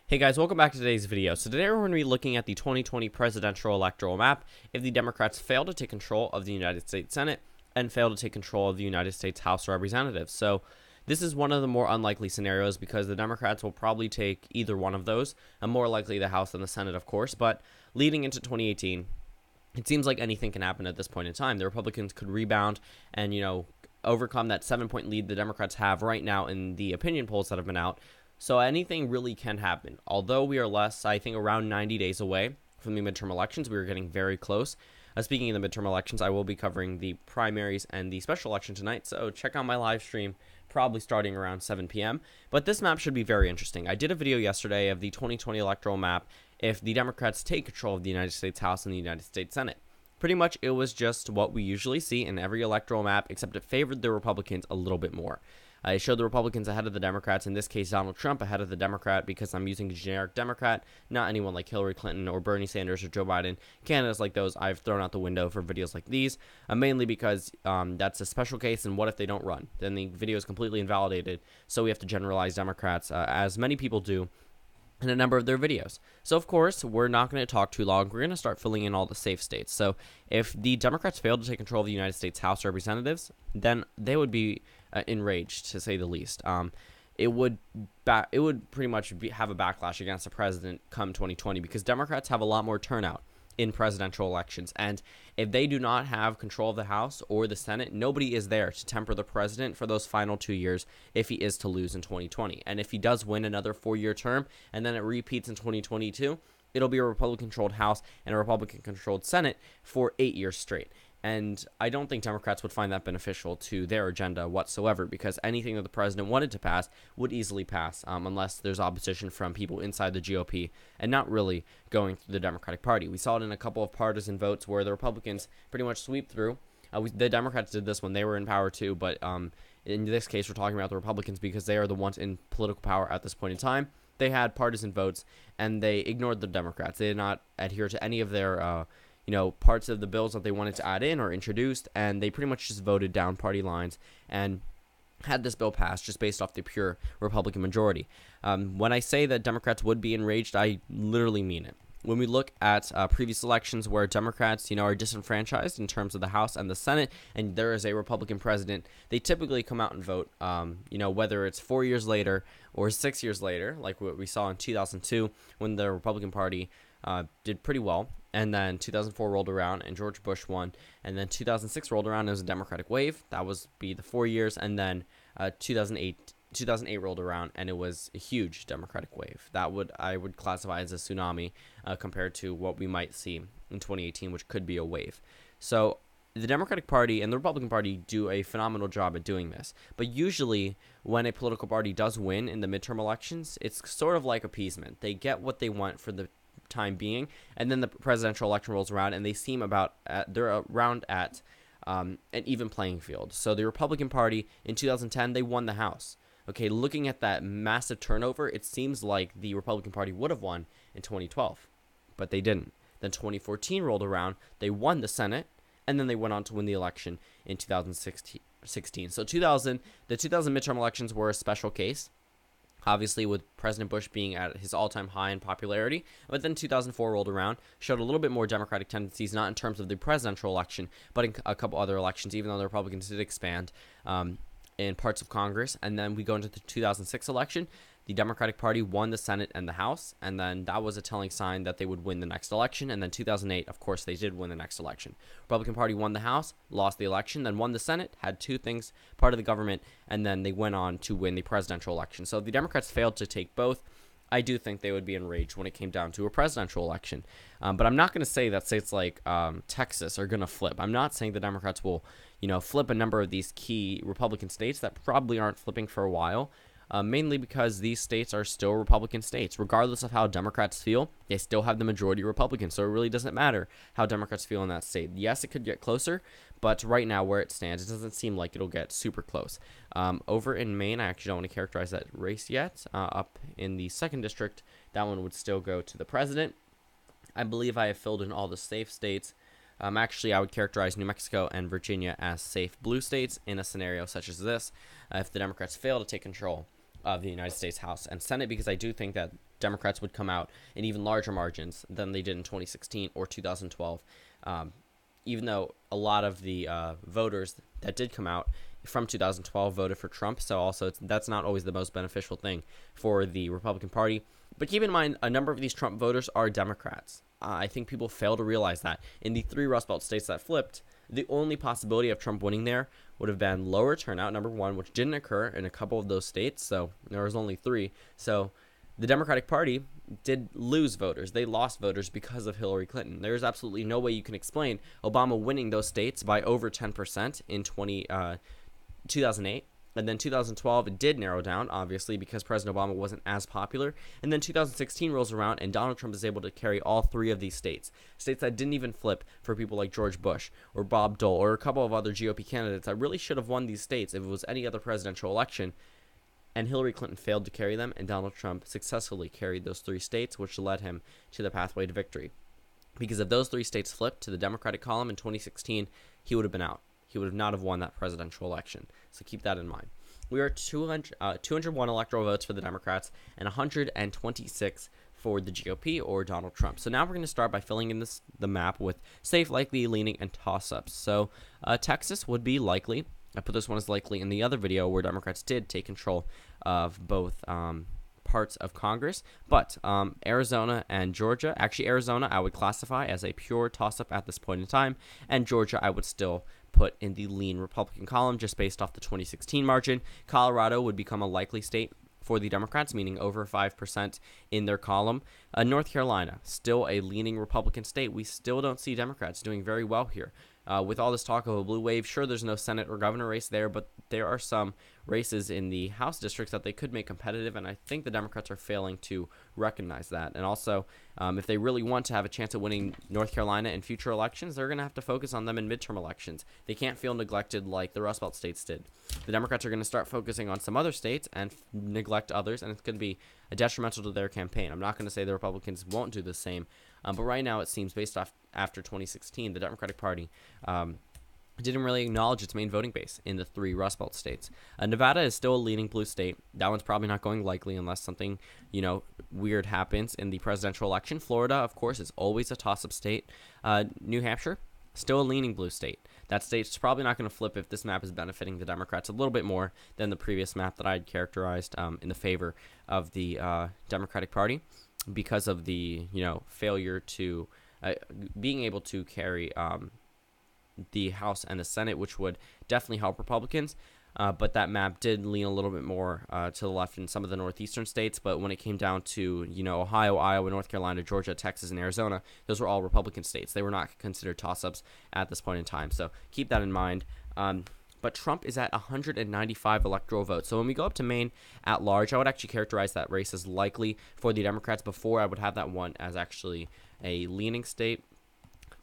Hey guys, welcome back to today's video. So today we're going to be looking at the 2020 presidential electoral map if the Democrats fail to take control of the United States Senate and fail to take control of the United States House of Representatives. So this is one of the more unlikely scenarios because the Democrats will probably take either one of those, and more likely the House and the Senate, of course. But leading into 2018, it seems like anything can happen at this point in time. The Republicans could rebound and, overcome that 7-point lead the Democrats have right now in the opinion polls that have been out. So anything really can happen. Although we are less, I think, around 90 days away from the midterm elections, we are getting very close. Speaking of the midterm elections, I will be covering the primaries and the special election tonight, so check out my live stream, probably starting around 7 p.m. But this map should be very interesting. I did a video yesterday of the 2020 electoral map if the Democrats take control of the United States House and the United States Senate. Pretty much it was just what we usually see in every electoral map, except it favored the Republicans a little bit more. It showed the Republicans ahead of the Democrats, in this case Donald Trump ahead of the Democrat, because I'm using a generic Democrat, not anyone like Hillary Clinton or Bernie Sanders or Joe Biden. Candidates like those I've thrown out the window for videos like these, mainly because that's a special case, and what if they don't run? Then the video is completely invalidated, so we have to generalize Democrats, as many people do in a number of their videos. So, of course, we're not going to talk too long. We're going to start filling in all the safe states. So, if the Democrats fail to take control of the United States House of Representatives, then they would be enraged, to say the least. It would pretty much have a backlash against the president come 2020 because Democrats have a lot more turnout in presidential elections, and if they do not have control of the House or the Senate, nobody is there to temper the president for those final 2 years if he is to lose in 2020. And if he does win another 4-year term and then it repeats in 2022, it'll be a Republican-controlled House and a Republican-controlled Senate for 8 years straight. And I don't think Democrats would find that beneficial to their agenda whatsoever, because anything that the president wanted to pass would easily pass unless there's opposition from people inside the GOP and not really going through the Democratic Party. We saw it in a couple of partisan votes where the Republicans pretty much sweep through. The Democrats did this when they were in power too, but in this case we're talking about the Republicans because they are the ones in political power at this point in time. They had partisan votes and they ignored the Democrats. They did not adhere to any of their parts of the bills that they wanted to add in or introduced, and they pretty much just voted down party lines and had this bill passed just based off the pure Republican majority. When I say that Democrats would be enraged, I literally mean it. When we look at previous elections where Democrats, are disenfranchised in terms of the House and the Senate, and there is a Republican president, they typically come out and vote, whether it's 4 years later or 6 years later, like what we saw in 2002 when the Republican Party did pretty well. And then 2004 rolled around and George Bush won. And then 2006 rolled around. It was a Democratic wave. That was the 4 years. And then 2008 rolled around and it was a huge Democratic wave. I would classify as a tsunami compared to what we might see in 2018, which could be a wave. So the Democratic Party and the Republican Party do a phenomenal job at doing this. But usually when a political party does win in the midterm elections, it's sort of like appeasement. They get what they want for the time being, and then the presidential election rolls around and they seem they're around at an even playing field. So the Republican Party in 2010, they won the House. Okay, looking at that massive turnover, it seems like the Republican Party would have won in 2012, but they didn't. Then 2014 rolled around, they won the Senate, and then they went on to win the election in 2016. So the 2000 midterm elections were a special case, obviously with President Bush being at his all-time high in popularity. But then 2004 rolled around, showed a little bit more Democratic tendencies, not in terms of the presidential election, but in a couple other elections, even though the Republicans did expand in parts of Congress. And then we go into the 2006 election. The Democratic Party won the Senate and the House, and then that was a telling sign that they would win the next election. And then 2008, of course, they did win the next election. Republican Party won the House, lost the election, then won the Senate, had two things, part of the government, and then they went on to win the presidential election. So if the Democrats failed to take both, I do think they would be enraged when it came down to a presidential election. But I'm not going to say that states like Texas are going to flip. I'm not saying the Democrats will, flip a number of these key Republican states that probably aren't flipping for a while. Mainly because these states are still Republican states. Regardless of how Democrats feel, they still have the majority Republican, so it really doesn't matter how Democrats feel in that state. Yes, it could get closer, but right now where it stands, it doesn't seem like it'll get super close. Over in Maine, I actually don't want to characterize that race yet. Up in the 2nd district, that one would still go to the president. I believe I have filled in all the safe states. Actually, I would characterize New Mexico and Virginia as safe blue states in a scenario such as this, if the Democrats fail to take control of the United States House and Senate, because I do think that Democrats would come out in even larger margins than they did in 2016 or 2012. Even though a lot of the voters that did come out from 2012 voted for Trump, so also that's not always the most beneficial thing for the Republican Party. But keep in mind, a number of these Trump voters are Democrats. I think people fail to realize that. In the 3 Rust Belt states that flipped, the only possibility of Trump winning there would have been lower turnout, number one, which didn't occur in a couple of those states, so there was only 3. So the Democratic Party did lose voters. They lost voters because of Hillary Clinton. There's absolutely no way you can explain Obama winning those states by over 10% in 2008. And then 2012, it did narrow down, obviously, because President Obama wasn't as popular. And then 2016 rolls around, and Donald Trump is able to carry all 3 of these states. States that didn't even flip for people like George Bush or Bob Dole or a couple of other GOP candidates that really should have won these states if it was any other presidential election. And Hillary Clinton failed to carry them, and Donald Trump successfully carried those 3 states, which led him to the pathway to victory. Because if those 3 states flipped to the Democratic column in 2016, he would have been out. He would not have won that presidential election. So keep that in mind. We are 201 electoral votes for the Democrats and 126 for the GOP or Donald Trump. So now we're going to start by filling in the map with safe, likely, leaning, and toss-ups. So Texas would be likely. I put this one as likely in the other video where Democrats did take control of both parts of Congress. But Arizona and Georgia, actually Arizona I would classify as a pure toss-up at this point in time, and Georgia I would still put in the lean Republican column just based off the 2016 margin. Colorado would become a likely state for the Democrats, meaning over 5% in their column. North Carolina, still a leaning Republican state. We still don't see Democrats doing very well here. With all this talk of a blue wave, sure, there's no Senate or governor race there, but there are some races in the House districts that they could make competitive, and I think the Democrats are failing to recognize that. And also, if they really want to have a chance at winning North Carolina in future elections, they're going to have to focus on them in midterm elections. They can't feel neglected like the Rust Belt states did. The Democrats are going to start focusing on some other states and neglect others, and it's going to be detrimental to their campaign. I'm not going to say the Republicans won't do the same, but right now it seems, based off after 2016, the Democratic Party didn't really acknowledge its main voting base in the 3 Rust Belt states. Nevada is still a leading blue state. That one's probably not going likely unless something, weird happens in the presidential election. Florida, of course, is always a toss-up state. New Hampshire, still a leaning blue state. That state's probably not going to flip if this map is benefiting the Democrats a little bit more than the previous map that I had characterized in the favor of the Democratic Party, because of the, failure to being able to carry the House and the Senate, which would definitely help Republicans. But that map did lean a little bit more to the left in some of the northeastern states. But when it came down to, Ohio, Iowa, North Carolina, Georgia, Texas, and Arizona, those were all Republican states. They were not considered toss-ups at this point in time. So keep that in mind. But Trump is at 195 electoral votes. So when we go up to Maine at large, I would actually characterize that race as likely for the Democrats. Before, I would have that one as actually a leaning state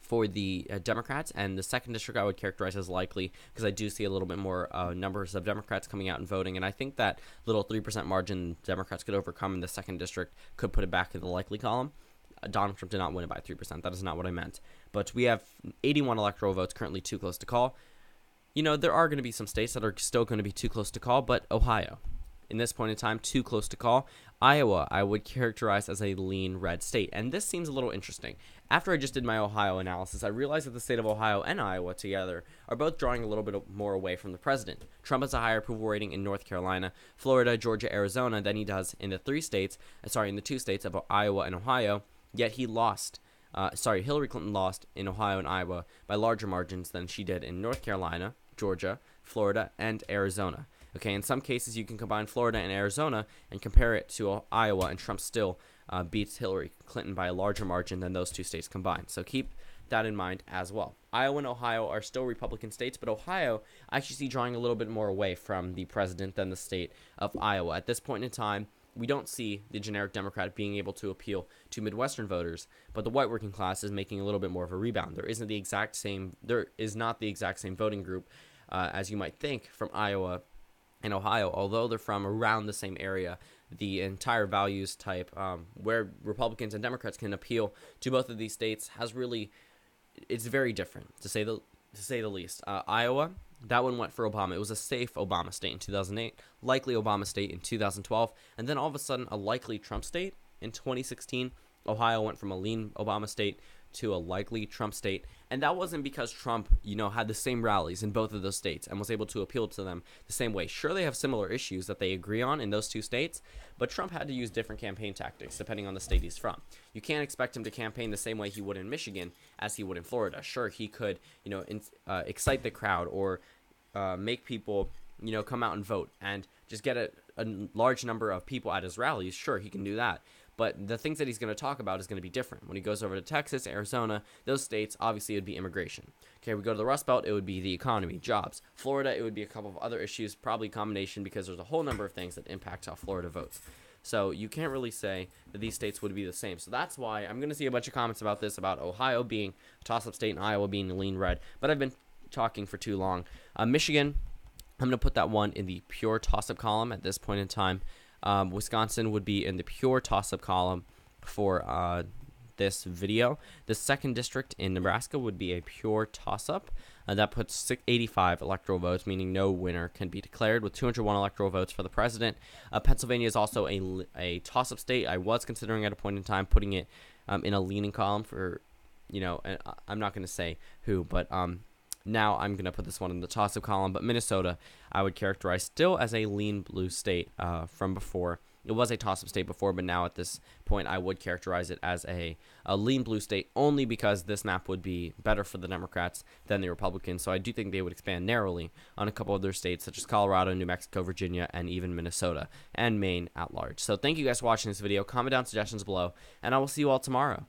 for the Democrats, and the 2nd district I would characterize as likely because I do see a little bit more numbers of Democrats coming out and voting, and I think that little 3% margin Democrats could overcome in the 2nd district could put it back in the likely column. Donald Trump did not win it by 3%. That is not what I meant. But we have 81 electoral votes currently too close to call. There are going to be some states that are still going to be too close to call, but Ohio, in this point in time, too close to call. Iowa, I would characterize as a lean red state. And this seems a little interesting. After I just did my Ohio analysis, I realized that the state of Ohio and Iowa together are both drawing a little bit more away from the president. Trump has a higher approval rating in North Carolina, Florida, Georgia, Arizona than he does in the 2 states of Iowa and Ohio, yet he lost. Hillary Clinton lost in Ohio and Iowa by larger margins than she did in North Carolina, Georgia, Florida, and Arizona. Okay, in some cases, you can combine Florida and Arizona and compare it to Iowa, and Trump still beats Hillary Clinton by a larger margin than those 2 states combined. So keep that in mind as well. Iowa and Ohio are still Republican states, but Ohio I actually see drawing a little bit more away from the president than the state of Iowa. At this point in time, we don't see the generic Democrat being able to appeal to Midwestern voters, but the white working class is making a little bit more of a rebound. There is not the exact same voting group as you might think from Iowa and Ohio, although they're from around the same area. The entire values type, where Republicans and Democrats can appeal to both of these states, it's very different, to say the least. Iowa, That one went for Obama. It was a safe Obama state in 2008, likely Obama state in 2012, and then all of a sudden a likely Trump state in 2016. Ohio went from a lean Obama state to a likely Trump state, and that wasn't because Trump, had the same rallies in both of those states and was able to appeal to them the same way. Sure, they have similar issues that they agree on in those two states, but Trump had to use different campaign tactics depending on the state he's from. You can't expect him to campaign the same way he would in Michigan as he would in Florida. Sure, he could, excite the crowd or make people, come out and vote and just get a large number of people at his rallies. Sure, he can do that. But the things that he's going to talk about is going to be different. When he goes over to Texas, Arizona, those states, obviously it would be immigration. Okay, we go to the Rust Belt, it would be the economy, jobs. Florida, it would be a couple of other issues, probably a combination because there's a whole number of things that impact how Florida votes. So you can't really say that these states would be the same. So that's why I'm going to see a bunch of comments about this, about Ohio being a toss-up state and Iowa being lean red. But I've been talking for too long. Michigan, I'm going to put that one in the pure toss-up column at this point in time. Wisconsin would be in the pure toss-up column for this video. The second district in Nebraska would be a pure toss-up. That puts 85 electoral votes, meaning no winner can be declared, with 201 electoral votes for the president. Pennsylvania is also a toss-up state. I was considering at a point in time putting it in a leaning column for, and I'm not going to say who, but now I'm going to put this one in the toss-up column. But Minnesota, I would characterize still as a lean blue state from before. It was a toss-up state before, but now at this point, I would characterize it as a lean blue state only because this map would be better for the Democrats than the Republicans. So I do think they would expand narrowly on a couple of their states, such as Colorado, New Mexico, Virginia, and even Minnesota and Maine at large. So thank you guys for watching this video. Comment down suggestions below, and I will see you all tomorrow.